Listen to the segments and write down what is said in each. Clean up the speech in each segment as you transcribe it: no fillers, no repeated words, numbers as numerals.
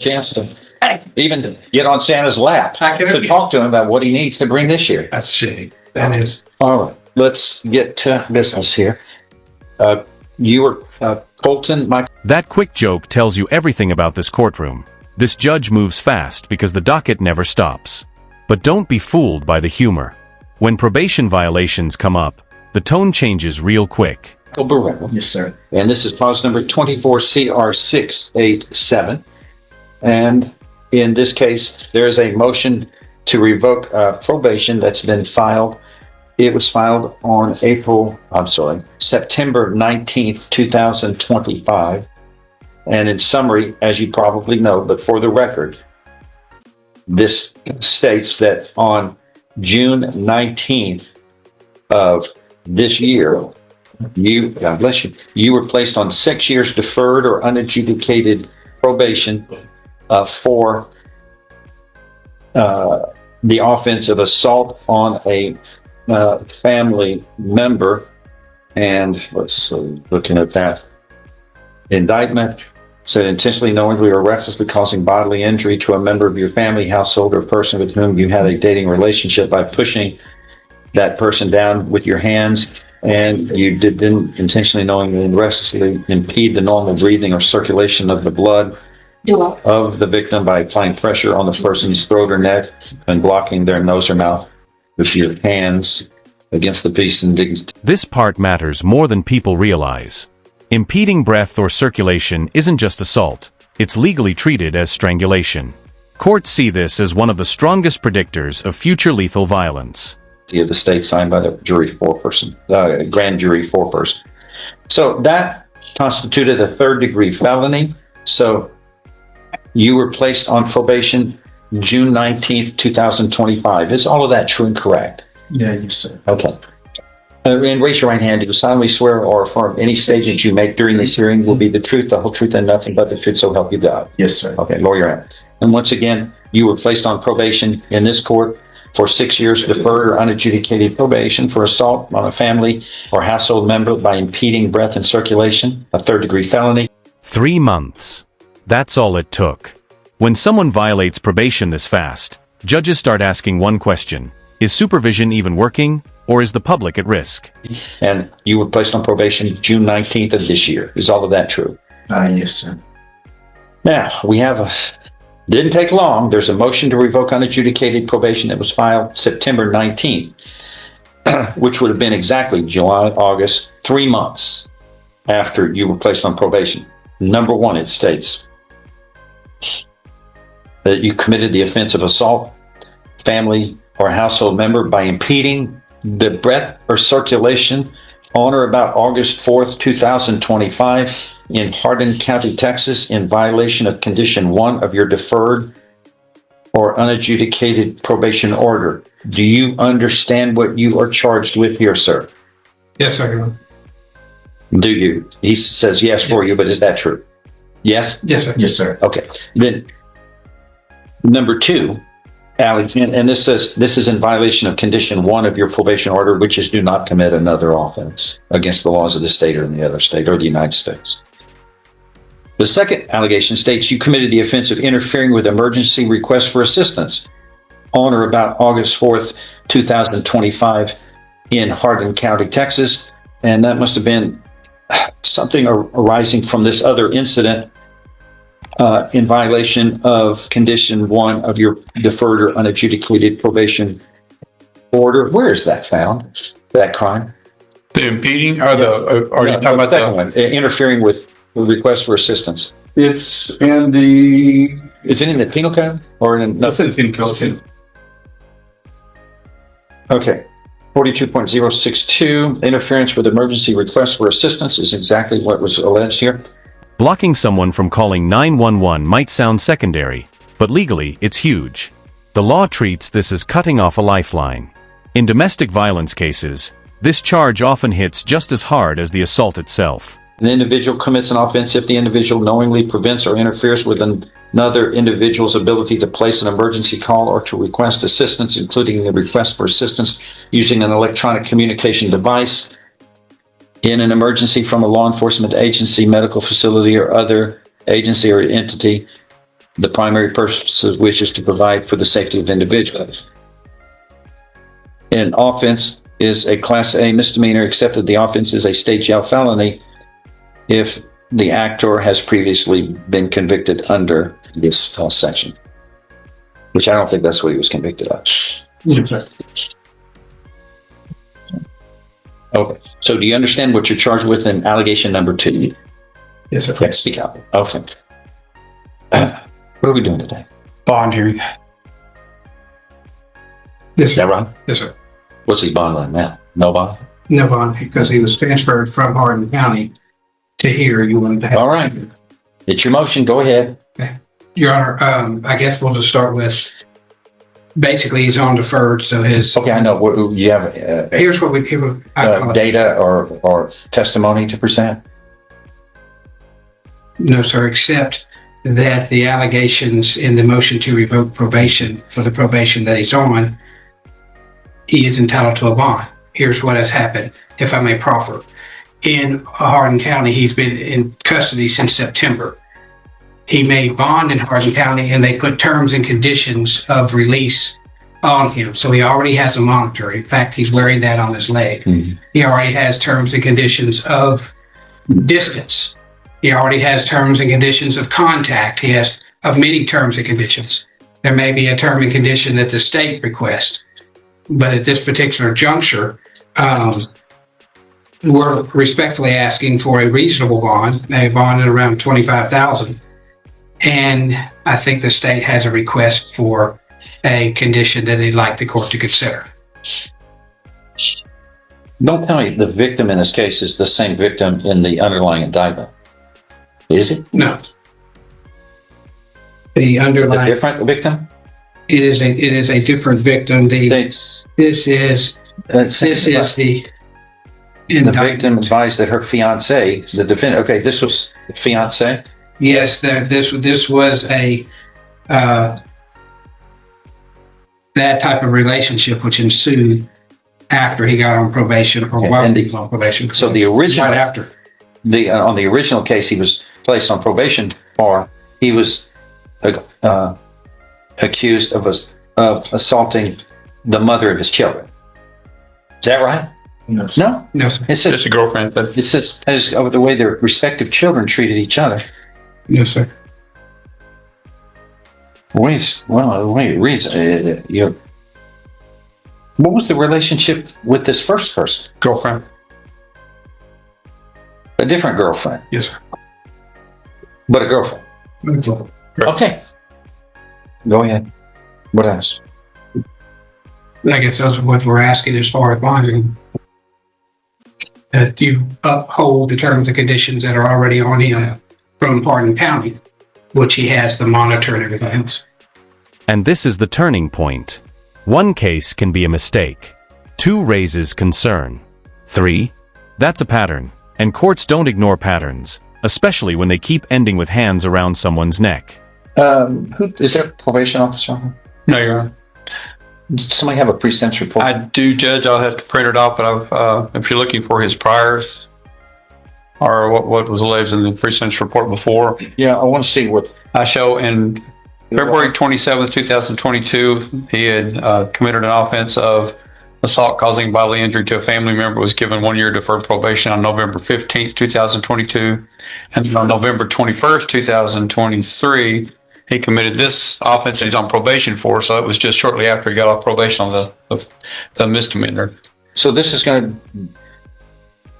chance to even get on Santa's lap I can- to talk to him about what he needs to bring this year. That's shitty. That is. All right, let's get to business here. You were Colton, Mike. That quick joke tells you everything about this courtroom. This judge moves fast because the docket never stops. But don't be fooled by the humor. When probation violations come up, the tone changes real quick. Barrett. Yes, sir. And this is clause number 24 CR 687. And in this case, there is a motion to revoke probation that's been filed. It was filed on September 19th, 2025. And in summary, as you probably know, but for the record, this states that on June 19th of this year, God bless you, you were placed on 6 years deferred or unadjudicated probation for the offense of assault on a family member. And let's see, looking at that indictment, said intentionally, knowingly, or recklessly causing bodily injury to a member of your family, household, or person with whom you had a dating relationship by pushing that person down with your hands, and you didn't intentionally, knowingly, and recklessly impede the normal breathing or circulation of the blood of the victim by applying pressure on the person's throat or neck and blocking their nose or mouth with your hands against the peace and dignity. This part matters more than people realize. Impeding breath or circulation isn't just assault, it's legally treated as strangulation. Courts see this as one of the strongest predictors of future lethal violence. Of the state signed by the grand jury foreperson. So that constituted a third-degree felony. So you were placed on probation June 19th, 2025. Is all of that true and correct? Yeah, yes, sir. Okay. And raise your right hand. Do you solemnly swear or affirm any statement you make during this hearing will be the truth, the whole truth, and nothing but the truth, so help you God? Yes, sir. Okay, lower your hand. And once again, you were placed on probation in this court for 6 years deferred or unadjudicated probation for assault on a family or household member by impeding breath and circulation, a third-degree felony. 3 months. That's all it took. When someone violates probation this fast, judges start asking one question: is supervision even working, or is the public at risk? And you were placed on probation June 19th of this year. Is all of that true? Yes, sir. Now, we have didn't take long. There's a motion to revoke unadjudicated probation that was filed September 19th, which would have been exactly July, August, 3 months after you were placed on probation. Number one, it states that you committed the offense of assault, family or household member by impeding the breath or circulation on or about August 4th, 2025 in Hardin County, Texas, in violation of Condition 1 of your deferred or unadjudicated probation order. Do you understand what you are charged with here, sir? Yes, sir. Do you? He says yes for you, but is that true? Yes? Yes, sir. Yes, sir. Okay. Then, number two, and this says this is in violation of Condition 1 of your probation order, which is do not commit another offense against the laws of the state or any other state or the United States. The second allegation states you committed the offense of interfering with emergency requests for assistance on or about August 4th, 2025 in Hardin County, Texas. And that must have been something arising from this other incident in violation of Condition 1 of your deferred or unadjudicated probation order. Where is that found, that crime? The impeding, or are you talking about the one? Interfering with requests for assistance. It's in the... Is it in the penal code? Or in That's in the penal code. Okay. 42.062, interference with emergency requests for assistance is exactly what was alleged here. Blocking someone from calling 911 might sound secondary, but legally it's huge. The law treats this as cutting off a lifeline. In domestic violence cases, this charge often hits just as hard as the assault itself. An individual commits an offense if the individual knowingly prevents or interferes with another individual's ability to place an emergency call or to request assistance, including the request for assistance using an electronic communication device in an emergency from a law enforcement agency, medical facility, or other agency or entity The primary purpose of which is to provide for the safety of individuals. An offense is a Class A misdemeanor, except that the offense is a state jail felony if the actor has previously been convicted under this section. Which I don't think that's what he was convicted of. Yes, sir. Okay. So do you understand what you're charged with in allegation number 2? Yes, sir. Okay, speak out. Okay. What are we doing today? Bond hearing. Yes, Is that sir. right? Yes, sir. What's his bond line now? No bond? No bond, because he was transferred from Hardin County to here. You wanted to have. All right. It's your motion. Go ahead. Your Honor, I guess we'll just start with, basically, he's on deferred, so his. Okay, I know. You have Here's what data or testimony to present? No, sir, except that the allegations in the motion to revoke probation for the probation that he's on, he is entitled to a bond. Here's what has happened, if I may proffer. In Hardin County, he's been in custody since September. He made bond in Hardin County, and they put terms and conditions of release on him. So he already has a monitor. In fact, he's wearing that on his leg. Mm-hmm. He already has terms and conditions of distance. He already has terms and conditions of contact. He has of many terms and conditions. There may be a term and condition that the state requests, but at this particular juncture, we're respectfully asking for a reasonable bond, a bond at around $25,000. And I think the state has a request for a condition that they'd like the court to consider. Don't tell me the victim in this case is the same victim in the underlying indictment. Is it? No. The A underlying, different victim? it is a different victim. States. This is the The victim advised that her fiance, the defendant. Okay, this was the fiance. Yes, this was a that type of relationship which ensued after he got on probation or while and he was on probation. So the original, right after. on the original case, he was placed on probation for. He was accused of assaulting the mother of his children. Is that right? No. No. No, sir. It says Just a girlfriend. But it says as of the way their respective children treated each other. No, sir. Wait, reads. What was the relationship with this first person? girlfriend. A different girlfriend, Yes, sir. but a girlfriend. Okay. Go ahead. What else? I guess that's what we're asking as far as bonding. That you uphold the terms and conditions that are already on him from Hardin County, which he has the monitor and everything else. And this is the turning point. 1 case can be a mistake. 2 raises concern. 3, that's a pattern, and courts don't ignore patterns, especially when they keep ending with hands around someone's neck. Who is there a probation officer? No, Your Honor. Does somebody have a pre-sentence report? I do, Judge. I'll have to print it off, but if you're looking for his priors or what was alleged in the pre-sentence report before, Yeah, I want to see what. I show in February 27th, 2022, he had committed an offense of assault causing bodily injury to a family member, was given 1 year deferred probation on November 15th, 2022. And then on November 21st, 2023, he committed this offense that he's on probation for. So it was just shortly after he got off probation on the misdemeanor. So this is going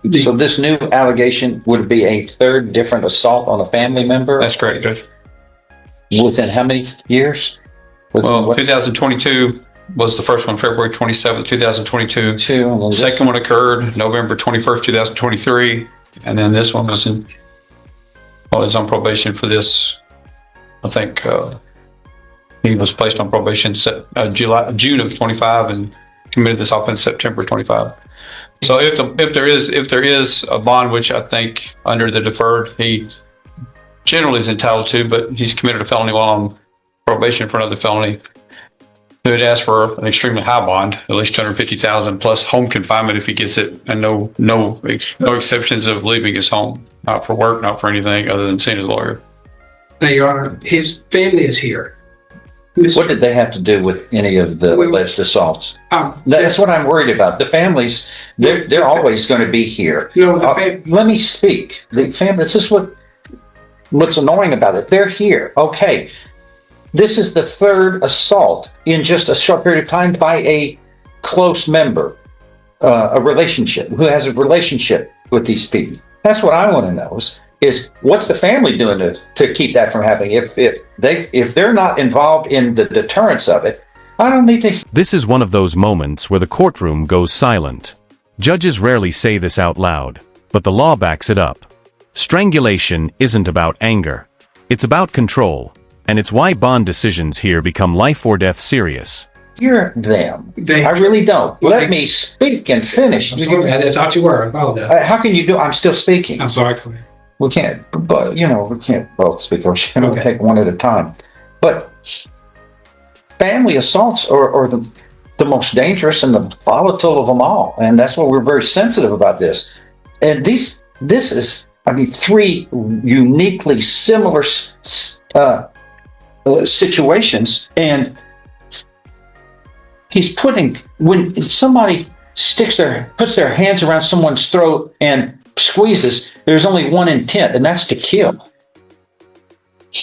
to. So this new allegation would be a third different assault on a family member. That's correct, Judge. Within how many years? Within Well, what? 2022 was the first one, February 27th, 2022. Two. And then The second one occurred November 21st, 2023. And then this one was was on probation for this. I think he was placed on probation June of 25 and committed this offense September 25. So if there is a bond, which I think under the deferred he generally is entitled to, but he's committed a felony while on probation for another felony, they would ask for an extremely high bond, at least $250,000 plus home confinement if he gets it, and no exceptions of leaving his home, not for work, not for anything other than seeing his lawyer. Now, Your Honor, his family is here. What did they have to do with any of the alleged assaults? That's what I'm worried about. The families, they're always going to be here. No, Let me speak. The family, this is what's annoying about it. They're here. Okay. This is the third assault in just a short period of time by a close member, a relationship, who has a relationship with these people. That's what I want to know is what's the family doing to keep that from happening? If they're not involved in the deterrence of it, I don't need to. This is one of those moments where the courtroom goes silent. Judges rarely say this out loud, but the law backs it up. Strangulation isn't about anger. It's about control, and it's why bond decisions here become life or death serious. Hear them. I really don't. Let me speak and finish. I'm sorry, I thought you were. I apologize. How can you do? I'm still speaking. I'm sorry. We can't, but we can't both speak. Or we'll take one at a time. But family assaults are the most dangerous and the volatile of them all, and that's why we're very sensitive about this. And this is, three uniquely similar situations, and he's when somebody puts their hands around someone's throat and squeezes, there's only one intent, and that's to kill.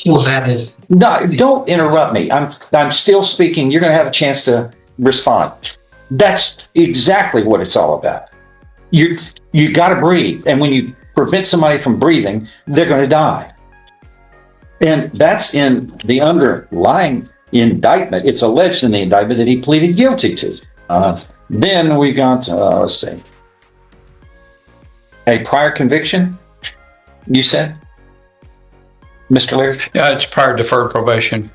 Well, that is. No, don't interrupt me. I'm still speaking. You're going to have a chance to respond. That's exactly what it's all about. You got to breathe, and when you prevent somebody from breathing, they're going to die. And that's in the underlying indictment. It's alleged in the indictment that he pleaded guilty to. Then we got, let's see, a prior conviction, you said, Mr. Laird? Yeah, it's prior deferred probation.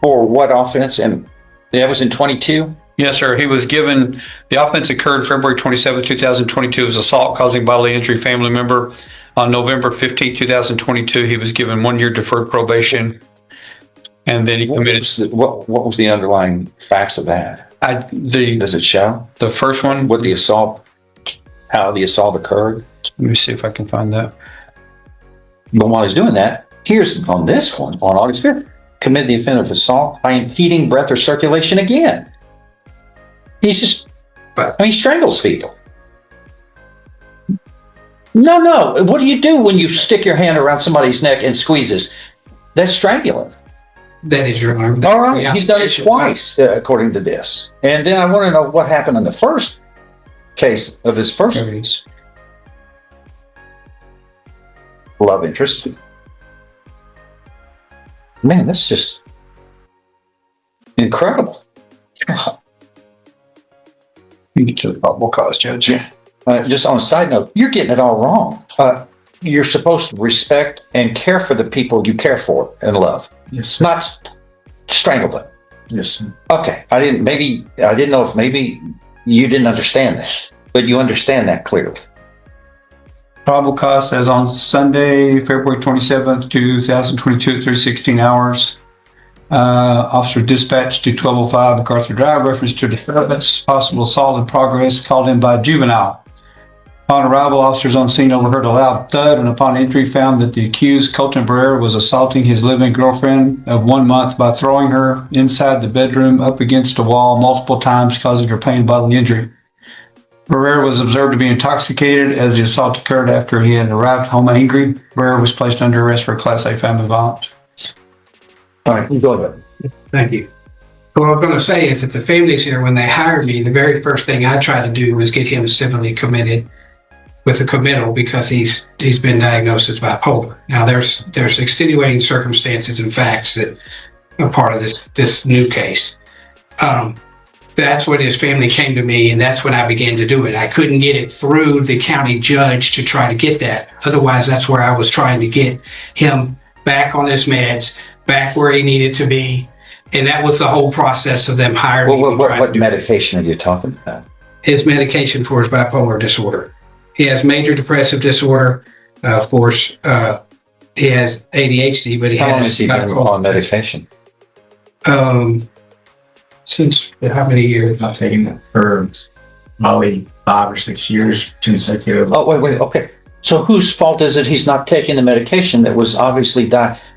For what offense? And that was in 22? Yes, sir. He was given, the offense occurred February 27, 2022. It was assault causing bodily injury family member. On November 15, 2022, he was given 1 year deferred probation. And then he committed. What was the underlying facts of that? Does it show? The first one? How the assault occurred? Let me see if I can find that. But while he's doing that, here's on this one, on August 5th, committed the offense of assault by impeding breath or circulation again. He strangles people. No. What do you do when you stick your hand around somebody's neck and squeezes? That's strangling. That is your arm. All right. He's done it twice, according to this. And then I want to know what happened in the first case of his first love interest. Man, that's just incredible. You get to the probable cause, Judge. Just on a side note, you're getting it all wrong. You're supposed to respect and care for the people you care for and love. Yes. Not strangle them. Yes. Okay. I didn't know if maybe you didn't understand that, but you understand that clearly. Probable cause says on Sunday, February 27th, 2022 at 3:16 hours. Officer dispatched to 1205 MacArthur Drive, reference to disturbance, possible assault in progress, called in by juvenile. Upon arrival, officers on scene overheard a loud thud, and upon entry found that the accused, Colton Barrera, was assaulting his living girlfriend of 1 month by throwing her inside the bedroom up against a wall multiple times, causing her pain and bodily injury. Barrera was observed to be intoxicated as the assault occurred after he had arrived home angry. Barrera was placed under arrest for Class A family violence. All right, you go ahead. Thank you. What I was going to say is that the families here, when they hired me, the very first thing I tried to do was get him civilly committed with a committal because he's been diagnosed as bipolar. Now there's extenuating circumstances and facts that are part of this new case. That's when his family came to me, and that's when I began to do it. I couldn't get it through the county judge to try to get that. Otherwise, that's where I was trying to get him back on his meds, back where he needed to be. And that was the whole process of them hiring me. What medication are you talking about? His medication for his bipolar disorder. He has major depressive disorder. Of course, he has ADHD, but How long has he been on medication? Since how many years? I've taken it for probably 5 or 6 years consecutive. Oh, wait. Okay. So whose fault is it he's not taking the medication that was obviously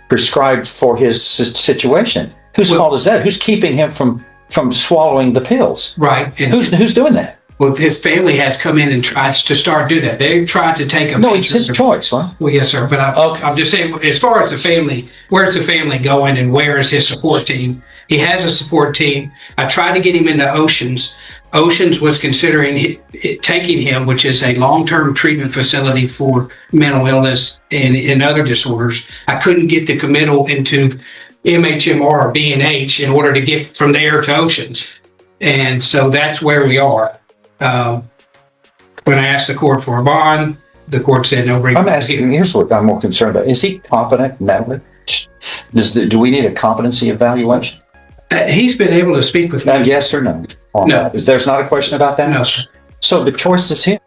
prescribed for his situation. Whose Well- fault is that? Who's keeping him from swallowing the pills? Right. And Who's doing that? well, his family has come in and tried to start do that. They tried to take a No, it's his choice, right? Well, yes, sir. But Okay. I'm just saying, as far as the family, where's the family going and where is his support team? He has a support team. I tried to get him into Oceans. Oceans was considering taking him, which is a long-term treatment facility for mental illness and other disorders. I couldn't get the committal into MHMR or B&H in order to get from there to Oceans. And so that's where we are. When I asked the court for a bond, the court said no. Bring I'm him asking, here. here's what I'm more concerned about. Is he competent mentally? Do we need a competency evaluation? He's been able to speak with me. Yes or no? On No. that? There's not a question about that? No, sir. So the choice is his.